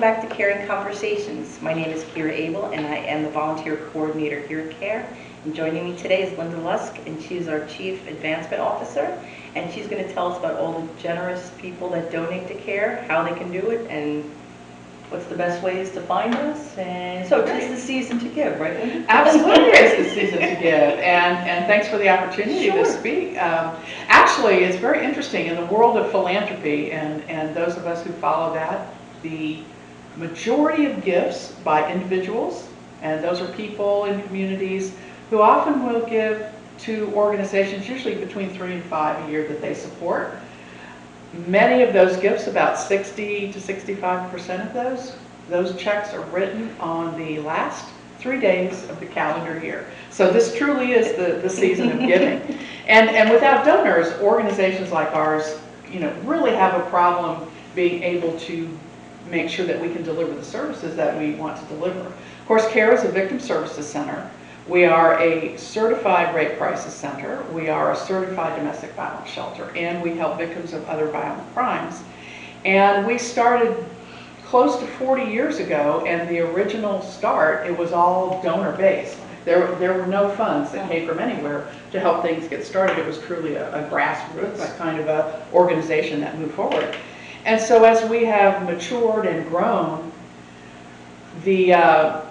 back to C.A.R.E.ing Conversations. My name is C.A.R.E.ing and I am the volunteer coordinator here at C.A.R.E. And joining me today is Linda Lusk, and she's our Chief Advancement Officer. And she's going to tell us about all the generous people that donate to C.A.R.E., how they can do it, and what's the best ways to find us. And so it's the season to give, right, Linda? Absolutely, it's the season to give, and thanks for the opportunity to speak. Actually, it's very interesting in the world of philanthropy, and those of us who follow that, the majority of gifts by individuals, and those are people in communities who often will give to organizations, usually between 3 and 5 a year that they support. Many of those gifts, about 60 to 65% of those checks are written on the last 3 days of the calendar year. So this truly is the season of giving. And without donors, organizations like ours, really have a problem being able to make sure that we can deliver the services that we want to deliver. Of course, C.A.R.E. is a victim services center. We are a certified rape crisis center. We are a certified domestic violence shelter, and we help victims of other violent crimes. And we started close to 40 years ago, and the original start, it was all donor-based. There were no funds that came from anywhere to help things get started. It was truly a grassroots kind of a organization that moved forward. And so as we have matured and grown, the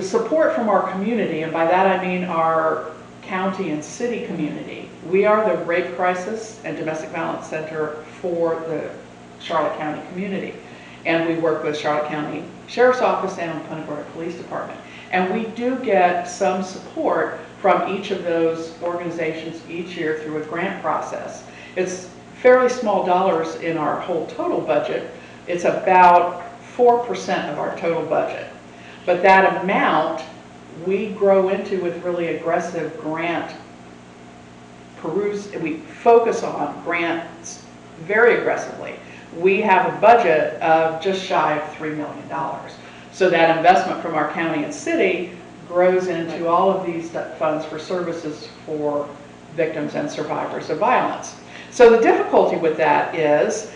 support from our community, and by that I mean our county and city community, we are the rape crisis and domestic violence center for the Charlotte County community. And we work with Charlotte County Sheriff's Office and Punta Gorda Police Department. And we do get some support from each of those organizations each year through a grant process. It's fairly small dollars in our whole total budget. It's about 4% of our total budget. But that amount we grow into with really aggressive grant peruse. We focus on grants very aggressively. We have a budget of just shy of $3 million. So that investment from our county and city grows into all of these funds for services for victims and survivors of violence. So the difficulty with that is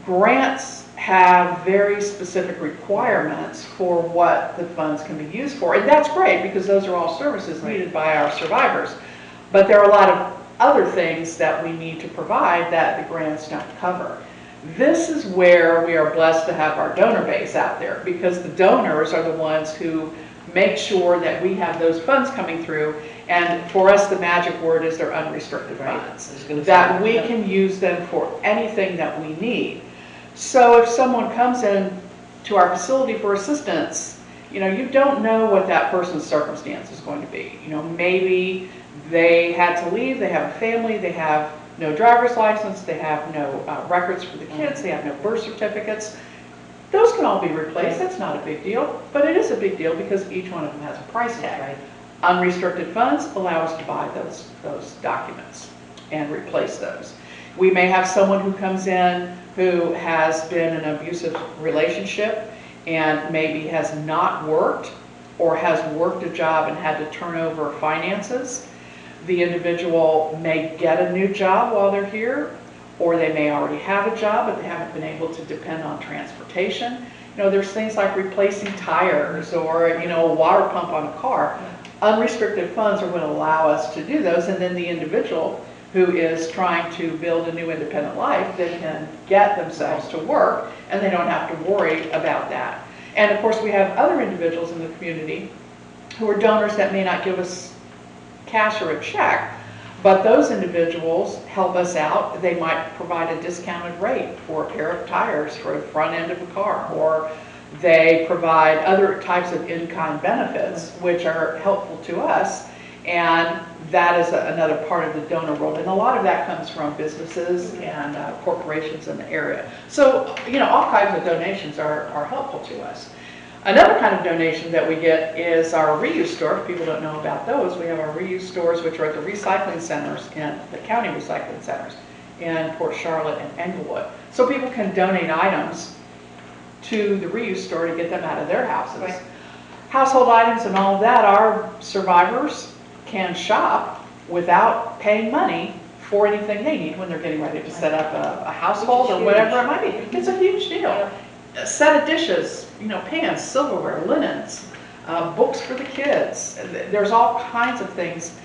grants have very specific requirements for what the funds can be used for. And that's great because those are all services needed by our survivors. But there are a lot of other things that we need to provide that the grants don't cover. This is where we are blessed to have our donor base out there, because the donors are the ones who make sure that we have those funds coming through. And for us, the magic word is they're unrestricted funds, that we can use them for anything that we need. So if someone comes in to our facility for assistance, you don't know what that person's circumstance is going to be. Maybe they had to leave, they have a family, they have no driver's license, they have no records for the kids, they have no birth certificates. Those can all be replaced. That's not a big deal, but it is a big deal because each one of them has a price tag. Right. Unrestricted funds allow us to buy those documents and replace those. We may have someone who comes in who has been in an abusive relationship and maybe has not worked or has worked a job and had to turn over finances. The individual may get a new job while they're here, or they may already have a job but they haven't been able to depend on transportation. There's things like replacing tires or a water pump on a car. Unrestricted funds are going to allow us to do those, and then the individual who is trying to build a new independent life, they can get themselves to work and they don't have to worry about that. And of course we have other individuals in the community who are donors that may not give us cash or a check, but those individuals help us out. They might provide a discounted rate for a pair of tires for the front end of a car, or they provide other types of in-kind benefits which are helpful to us. And that is another part of the donor world. And a lot of that comes from businesses and corporations in the area. So, all kinds of donations are helpful to us. Another kind of donation that we get is our reuse store. If people don't know about those, we have our reuse stores, which are at the recycling centers and the county recycling centers in Port Charlotte and Englewood. So people can donate items to the reuse store to get them out of their houses. Right. Household items and all of that, our survivors can shop without paying money for anything they need when they're getting ready to set up a household or whatever it might be. It's a huge deal. a set of dishes, pans, silverware, linens, books for the kids. There's all kinds of things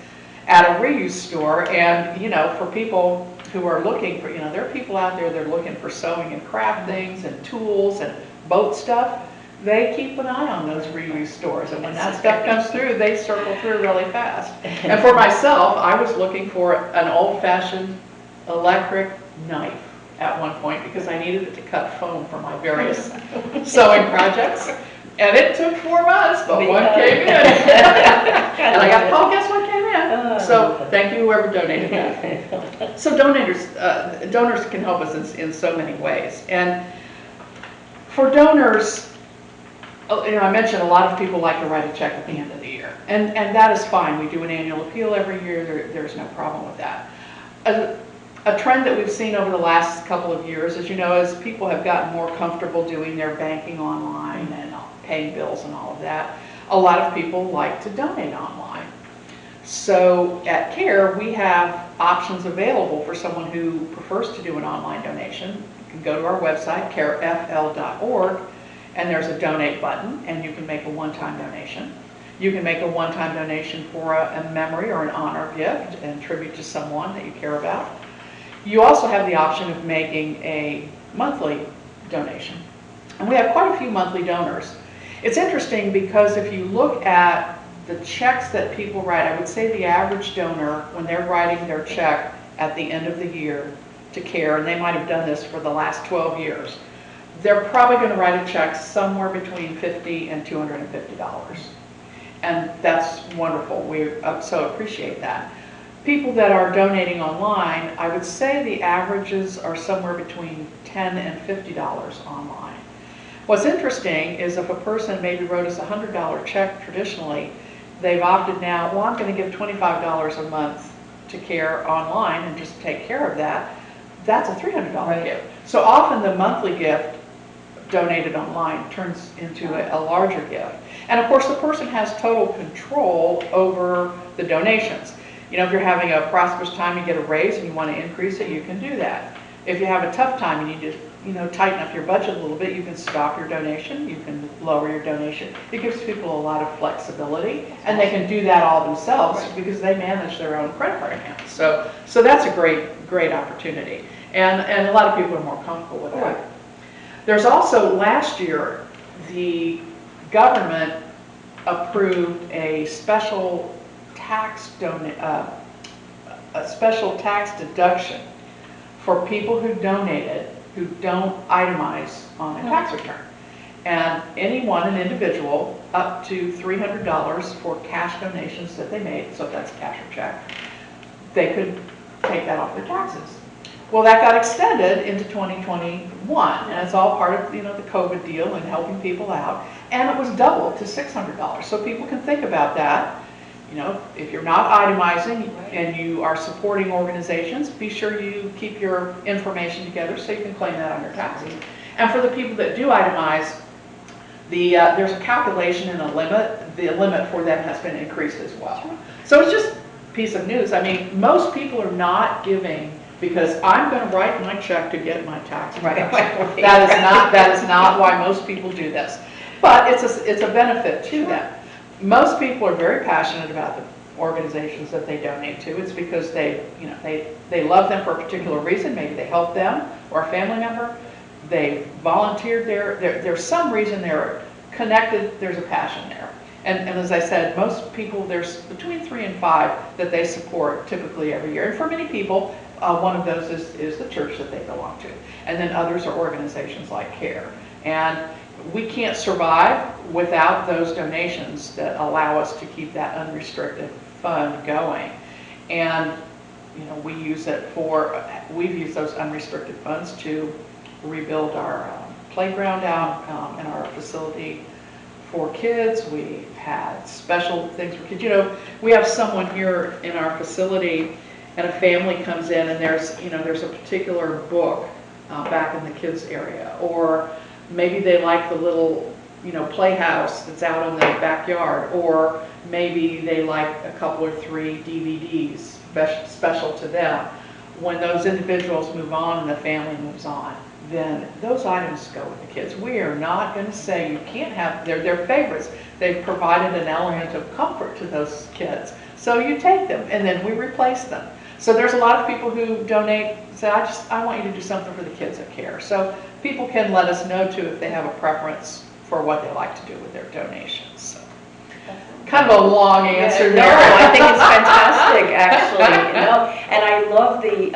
at a reuse store, and for people who are looking for, there are people out there that are looking for sewing and craft things and tools and boat stuff. They keep an eye on those reuse stores, and when that stuff comes through, they circle through really fast. And for myself, I was looking for an old-fashioned electric knife at one point because I needed it to cut foam for my various sewing projects. And it took 4 months, but one came in. And I got, oh, guess what came in? So thank you, whoever donated that. So donors can help us in so many ways. And for donors, I mentioned a lot of people like to write a check at the end of the year. And that is fine. We do an annual appeal every year. There's no problem with that. A trend that we've seen over the last couple of years, as you know, as people have gotten more comfortable doing their banking online and paying bills and all of that, a lot of people like to donate online. So at C.A.R.E., we have options available for someone who prefers to do an online donation. You can go to our website, carefl.org, and there's a donate button, and you can make a one-time donation. You can make a one-time donation for a memory or an honor gift and tribute to someone that you care about. You also have the option of making a monthly donation. And we have quite a few monthly donors. It's interesting because if you look at the checks that people write, I would say the average donor, when they're writing their check at the end of the year to C.A.R.E., and they might have done this for the last 12 years, they're probably going to write a check somewhere between $50 and $250. And that's wonderful. We so appreciate that. People that are donating online, I would say the averages are somewhere between $10 and $50 online. What's interesting is if a person maybe wrote us a $100 check traditionally, they've opted now, well, I'm going to give $25 a month to C.A.R.E. online and just take care of that. That's a $300 gift. So often the monthly gift donated online turns into a larger gift. And of course the person has total control over the donations. If you're having a prosperous time, you get a raise and you want to increase it, you can do that. If you have a tough time and you need to tighten up your budget a little bit, you can stop your donation, you can lower your donation. It gives people a lot of flexibility, and they can do that all themselves because they manage their own credit card accounts. So that's a great opportunity. And a lot of people are more comfortable with that. There's also, last year, the government approved a special tax deduction for people who donated who don't itemize on their tax return. And an individual, up to $300 for cash donations that they made, so if that's a cash or check, they could take that off their taxes. Well, that got extended into 2021, and it's all part of the COVID deal and helping people out. And it was doubled to $600. So people can think about that. If you're not itemizing and you are supporting organizations, be sure you keep your information together so you can claim that on your taxes. And for the people that do itemize, there's a calculation and a limit. The limit for them has been increased as well. So it's just a piece of news. I mean, most people are not giving because I'm going to write my check to get my tax deduction. That is not why most people do this. But it's a benefit to them. Most people are very passionate about the organizations that they donate to. It's because they love them for a particular reason. Maybe they help them or a family member. They volunteered there. There's some reason they're connected. There's a passion there. And as I said, most people, there's between 3 and 5 that they support typically every year. And for many people, one of those is the church that they belong to. And then others are organizations like C.A.R.E. And we can't survive without those donations that allow us to keep that unrestricted fund going. And we've used those unrestricted funds to rebuild our playground out in our facility for kids. We've had special things for kids. We have someone here in our facility and a family comes in and there's a particular book back in the kids area, or maybe they like the little playhouse that's out in the backyard, or maybe they like a couple or 3 DVDs special to them. When those individuals move on and the family moves on, then those items go with the kids. We are not going to say you can't have, they're their favorites. They've provided an element of comfort to those kids. So you take them and then we replace them. So there's a lot of people who donate, say, I want you to do something for the kids at C.A.R.E. So people can let us know too if they have a preference for what they like to do with their donations. So, kind of a long answer No, there. I think it's fantastic, actually. And I love the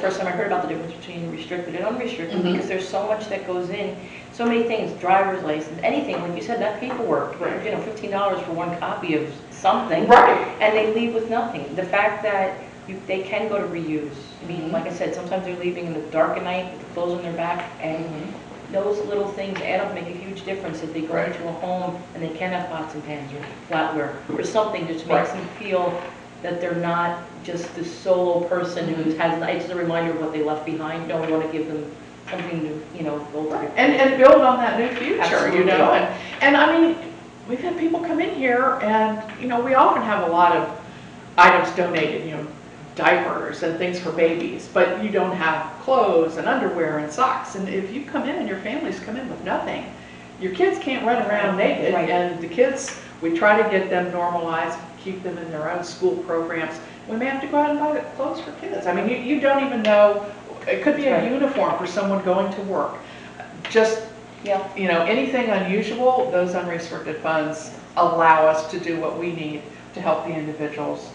first time I heard about the difference between restricted and unrestricted, because there's so much that goes in, so many things, driver's license, anything, like you said, that paperwork, Right. $15 for one copy of something, Right. and they leave with nothing. The fact that they can go to reuse. I mean, like I said, sometimes they're leaving in the dark at night with the clothes on their back, and those little things add up, make a huge difference if they go into a home and they can have pots and pans or flatware or something, just makes them feel that they're not just this solo person who has, it's a reminder of what they left behind. No, we want to give them something to, go to. And build on that new future, Absolutely. And I mean, we've had people come in here and, we often have a lot of items donated, diapers and things for babies, but you don't have clothes and underwear and socks. And if you come in and your families come in with nothing, your kids can't run around naked. Right. And the kids, we try to get them normalized, keep them in their own school programs. We may have to go out and buy clothes for kids. I mean, you don't even know, it could be a uniform for someone going to work. Just, anything unusual, those unrestricted funds allow us to do what we need to help the individuals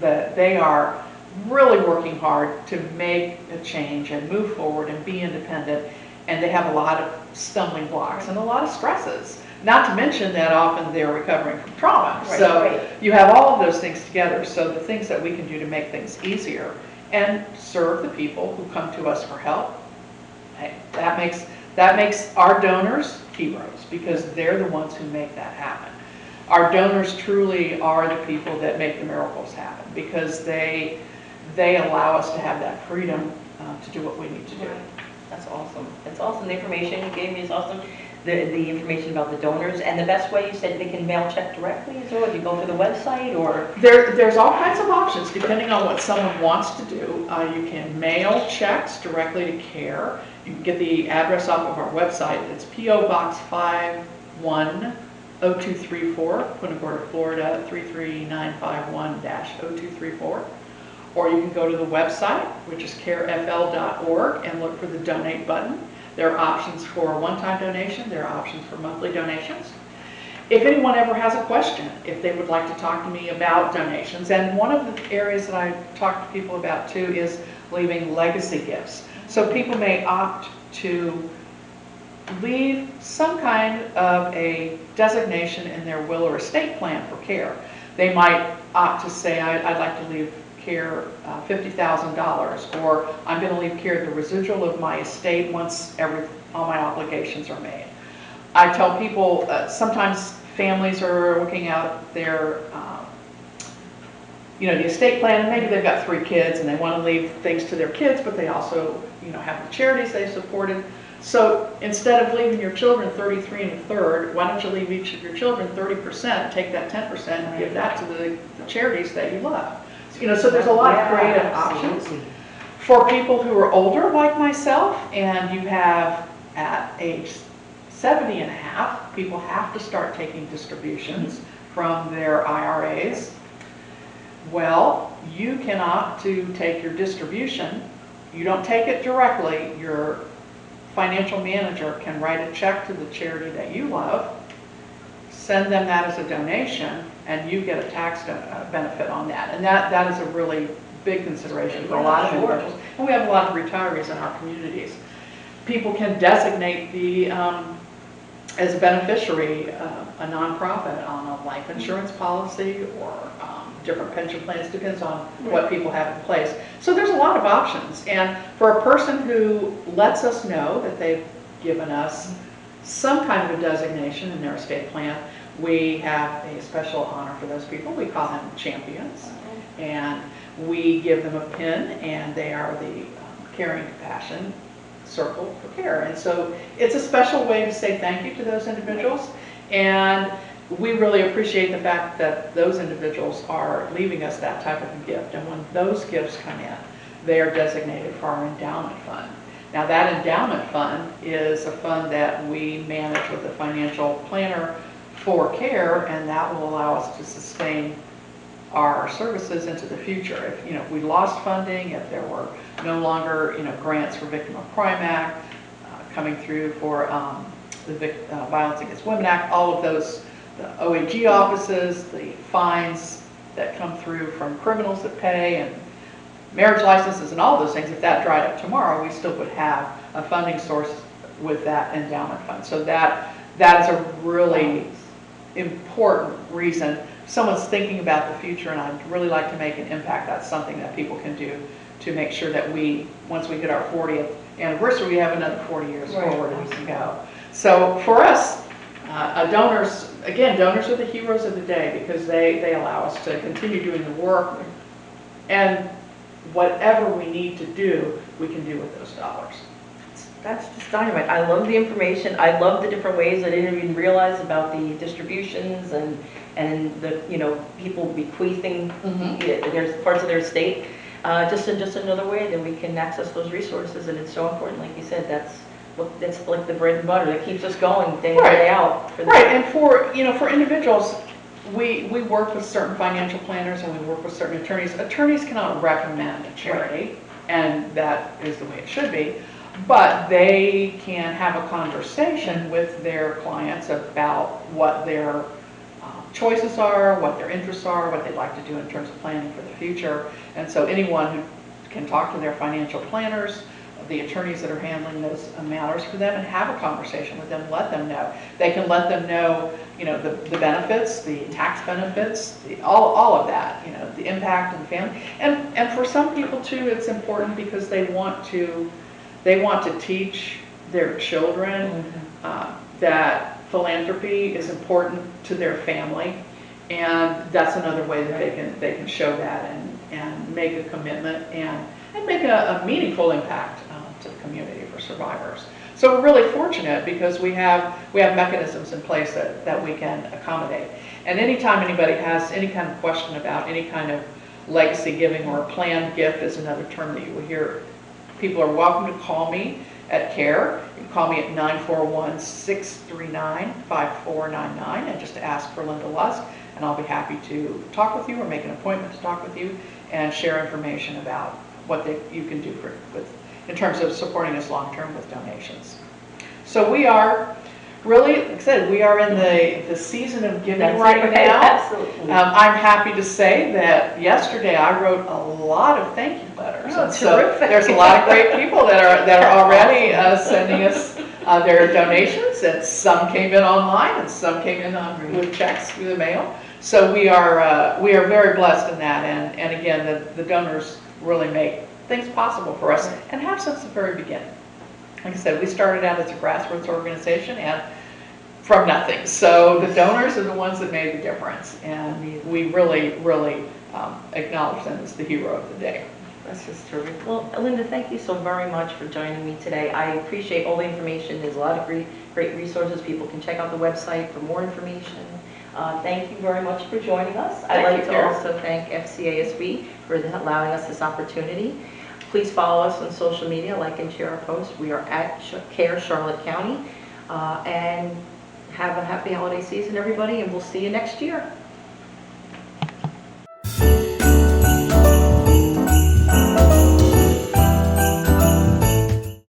that they are really working hard to make a change and move forward and be independent, and they have a lot of stumbling blocks and a lot of stresses. Not to mention that often they're recovering from trauma. You have all of those things together. So the things that we can do to make things easier and serve the people who come to us for help, that makes our donors heroes, because they're the ones who make that happen. Our donors truly are the people that make the miracles happen, because they allow us to have that freedom to do what we need to do. That's awesome. That's awesome. The information you gave me is awesome. The information about the donors, and the best way you said they can mail check directly, so if you go to the website, or there's all kinds of options depending on what someone wants to do. You can mail checks directly to C.A.R.E. You can get the address off of our website. It's P.O. Box 510234, Punta Gorda, Florida 33951-0234. Or you can go to the website, which is carefl.org, and look for the donate button. There are options for a one-time donation. There are options for monthly donations. If anyone ever has a question, if they would like to talk to me about donations, and one of the areas that I talk to people about too is leaving legacy gifts. So people may opt to leave some kind of a designation in their will or estate plan for C.A.R.E. They might opt to say, I'd like to leave C.A.R.E. $50,000, or I'm going to leave C.A.R.E. the residual of my estate once all my obligations are made. I tell people sometimes families are looking out their the estate plan, and maybe they've got 3 kids and they want to leave things to their kids, but they also have the charities they supported. So instead of leaving your children 33 1/3, why don't you leave each of your children 30%, take that 10% and give that to the charities that you love. So there's a lot of creative options. For people who are older like myself, and you have at age 70 and a half, people have to start taking distributions from their IRAs. Well, you can opt to take your distribution. You don't take it directly. Your financial manager can write a check to the charity that you love, send them that as a donation, and you get a tax benefit on that. And that is a really big consideration for a lot of individuals. And we have a lot of retirees in our communities. People can designate as a beneficiary a nonprofit on a life insurance policy, or different pension plans, depends on what people have in place. So there's a lot of options. And for a person who lets us know that they've given us some kind of a designation in their estate plan, we have a special honor for those people. We call them champions. And we give them a pin, and they are the C.A.R.E.ing Compassion Circle for C.A.R.E. And so it's a special way to say thank you to those individuals. And we really appreciate the fact that those individuals are leaving us that type of a gift. And when those gifts come in, they are designated for our endowment fund. Now, that endowment fund is a fund that we manage with a financial planner for CARE, and that will allow us to sustain our services into the future. If, if we lost funding, if there were no longer, grants for Victim of Crime Act coming through for the Violence Against Women Act, all of those, the OAG offices, the fines that come through from criminals that pay, and marriage licenses and all those things, if that dried up tomorrow, we still would have a funding source with that endowment fund. So that is a really important reason. If someone's thinking about the future and I'd really like to make an impact, that's something that people can do to make sure that once we hit our 40th anniversary, we have another 40 years forward and we can go. So for us, donors are the heroes of the day because they allow us to continue doing the work, and whatever we need to do, we can do with those dollars. That's just dynamite. I love the information. I love the different ways. I didn't even realize about the distributions and the people bequeathing there's parts of their estate. Just another way that we can access those resources, and it's so important. Like you said, that's like the bread and butter that keeps us going day in day out. Right, and for individuals, we work with certain financial planners and we work with certain attorneys. Attorneys cannot recommend a charity, and that is the way it should be. But they can have a conversation with their clients about what their choices are, what their interests are, what they'd like to do in terms of planning for the future. And so anyone who can talk to their financial planners, the attorneys that are handling those matters for them, and have a conversation with them, let them know. They can let them know, the benefits, the tax benefits, all of that, the impact on the family. And for some people too, it's important because they want to teach their children that philanthropy is important to their family, and that's another way that they can show that and make a commitment and make a meaningful impact to the community for survivors. So we're really fortunate because we have mechanisms in place that we can accommodate. And anytime anybody has any kind of question about any kind of legacy giving or a planned gift is another term that you will hear, people are welcome to call me at CARE. You can call me at 941-639-5499 and just ask for Linda Lusk, and I'll be happy to talk with you or make an appointment to talk with you and share information about what you can do in terms of supporting us long-term with donations. So we are really, like I said, we are in the season of giving right now. Absolutely. I'm happy to say that yesterday I wrote a lot of thank you letters. Oh, so terrific. there's a lot of great people that are already sending us their donations, and some came in online and some came in with checks through the mail. So we are very blessed in that, and again, the donors really make things possible for us and have since the very beginning. Like I said, we started out as a grassroots organization and from nothing. So the donors are the ones that made the difference, and we really acknowledge them as the hero of the day. That's just terrific. Well, Linda, thank you so very much for joining me today. I appreciate all the information. There's a lot of great resources. People can check out the website for more information. Thank you very much for joining us. I'd like to also thank FCASB for allowing us this opportunity. Please follow us on social media, like and share our posts. We are at CARE Charlotte County. And have a happy holiday season, everybody, and we'll see you next year.